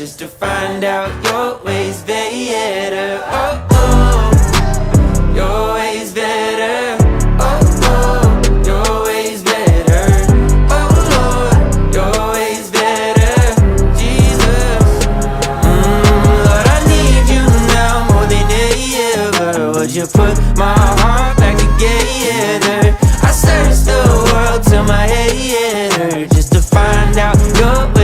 just to find out your ways better. Oh, oh, your ways better. Oh, oh, your ways better. Oh, Lord, your ways better. Jesus, Lord, I need you now more than ever. Would you put my heart back together? I searched the world till my head hurt just to find out your